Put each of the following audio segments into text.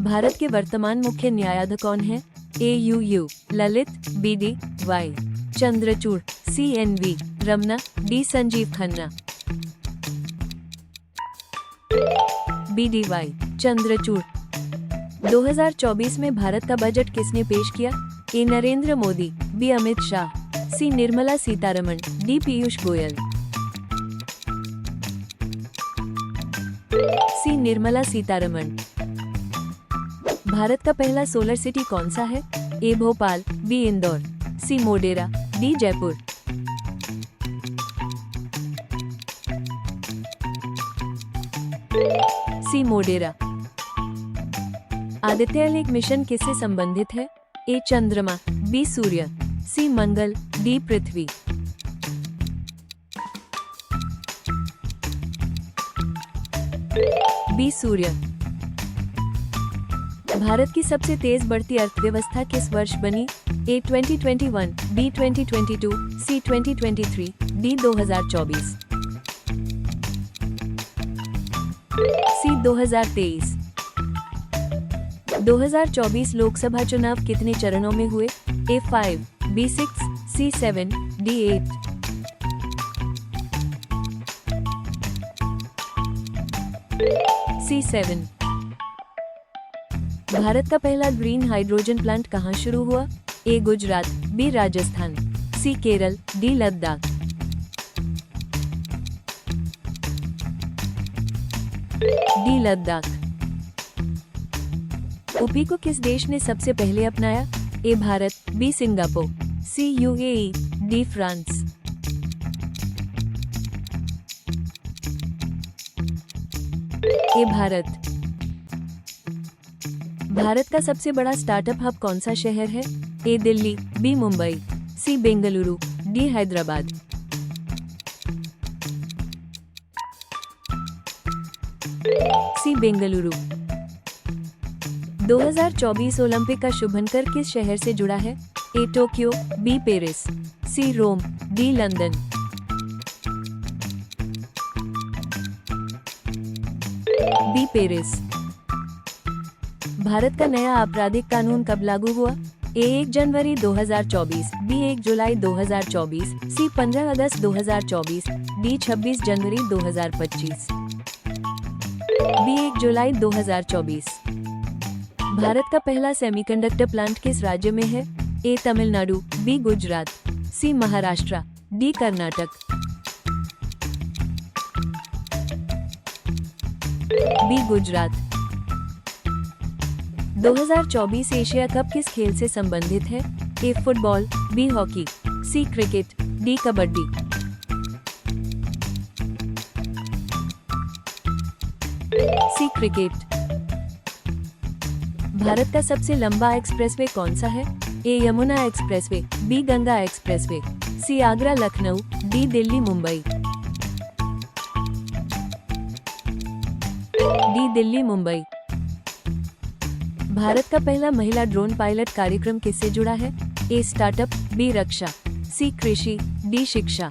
भारत के वर्तमान मुख्य न्यायाधीश कौन है? A U Lalit, B D Y Chandrachud, C N V Ramana, D Sanjiv Khanna. B D Y Chandrachud. 2024 में भारत का बजट किसने पेश किया? A Narendra Modi, B Amit Shah, C Nirmala Sitharaman, D Piyush Goyal. C Nirmala Sitharaman. Bharat का पहला सोलर सिटी कौन सा है? A Bhopal, B Indore, C Modhera, D Jaipur. C Modhera. Aditya L 1 mission किससे संबंधित है? ए चंद्रमा, बी सूर्य, सी मंगल, डी पृथ्वी। बी सूर्य। भारत की सबसे तेज बढ़ती अर्थव्यवस्था किस वर्ष बनी? A 2021, B 2022, C 2023, D 2024। C 2023। 2024 Lok Sabha चुनाव कितने चरणों में हुए? A 5, B 6, C 7, D 8। C 7। Bharat का पहला ग्रीन हाइड्रोजन प्लांट कहाँ शुरू हुआ? A Gujarat, B Rajasthan, C Kerala, D Ladakh. D Ladakh. ओपी को किस देश ने सबसे पहले अपनाया? A Bharat, B Singapore, C UAE, D France. A Bharat. Bharat का सबसे बड़ा स्टार्टअप हब कौन सा शहर है? A Delhi, B Mumbai, C Bengaluru, D Hyderabad. C Bengaluru. 2024 Olympic का शुभंकर किस शहर से जुड़ा है? A Tokyo, B Paris, C Rome, D London. B Paris. Bharat का नया आपराधिक कानून कब लागू हुआ? ए 1 जनवरी 2024, बी 1 जुलाई 2024, सी 15 अगस्त 2024, डी 26 जनवरी 2025। बी 1 जुलाई 2024। भारत का पहला सेमीकंडक्टर प्लांट किस राज्य में है? A Tamil Nadu, B Gujarat, C Maharashtra, D Karnataka. B Gujarat. 2024 Asia cup किस खेल से संबंधित है? A football, B hockey, C cricket, D kabaddi. C cricket. Bharat का सबसे लंबा एक्सप्रेसवे कौन सा है? A Yamuna expressway, B Ganga expressway, C Agra Lucknow, D Delhi Mumbai. D Delhi Mumbai. Bharat का पहला महिला ड्रोन पायलट कार्यक्रम किससे जुड़ा है? ए स्टार्टअप, बी रक्षा, सी कृषि, डी शिक्षा।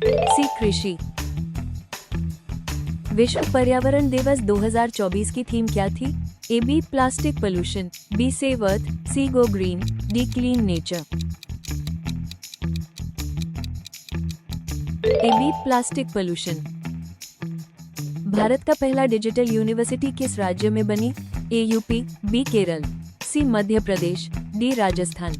सी कृषि। विश्व पर्यावरण दिवस 2024 की थीम क्या थी? A B plastic pollution, B save earth, C go green, D clean nature. A B plastic pollution. Bharat का पहला डिजिटल यूनिवर्सिटी किस राज्य में बनी? A UP, B Kerala, C Madhya Pradesh, D Rajasthan.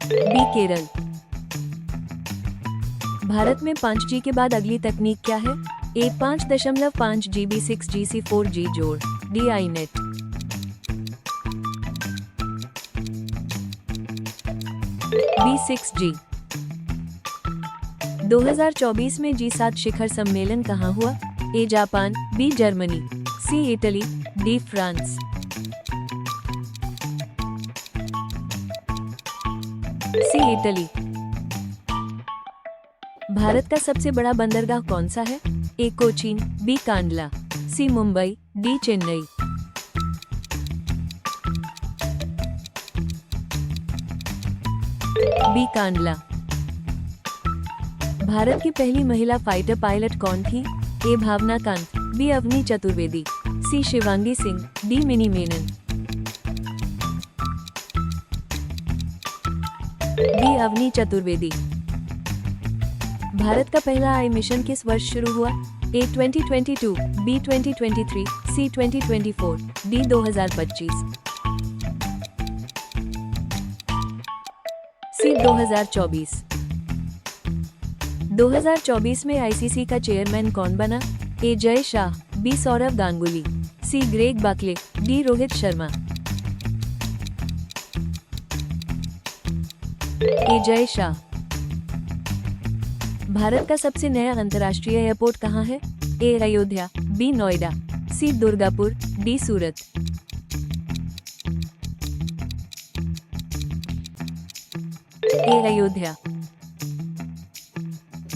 B Kerala. Bharat में 5G के बाद अगली तकनीक क्या है? ए 5.5 GB 6G सी 4G जोड़, D I net. B 6G। 2024 में G7 शिखर सम्मेलन कहाँ हुआ? A Japan, B Germany, C Italy, D France. C Italy. Bharat का सबसे बड़ा बंदरगाह कौन सा है? A Cochin, B Kandla, C Mumbai, D Chennai. B Kandla. Bharat की पहली महिला फाइटर पायलट कौन थी? A Bhawana Kanth, B Avani Chaturvedi, C Shivangi Singh, D Mini Menon. D Avani Chaturvedi. Bharat का पहला आई मिशन किस वर्ष शुरू हुआ? ए 2022, बी 2023, सी 2024, डी 2025, सी 2024। 2024 में आईसीसी का चेयरमैन कौन बना? ए जय शाह, बी सौरव गांगुली, सी ग्रेग बाकले, डी रोहित शर्मा। ए जय शाह। भारत का सबसे नया अंतर्राष्ट्रीय एयरपोर्ट कहाँ है? ए अयोध्या, बी नोएडा, सी दुर्गापुर, डी सूरत। ए अयोध्या।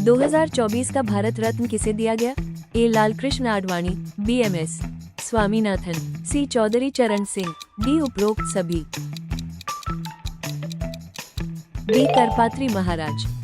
2024 का भारत रत्न किसे दिया गया? ए लालकृष्ण आडवाणी, बी एम.एस. स्वामीनाथन, सी चौधरी चरण सिंह, डी उपरोक्त सभी, डी करपात्री महाराज।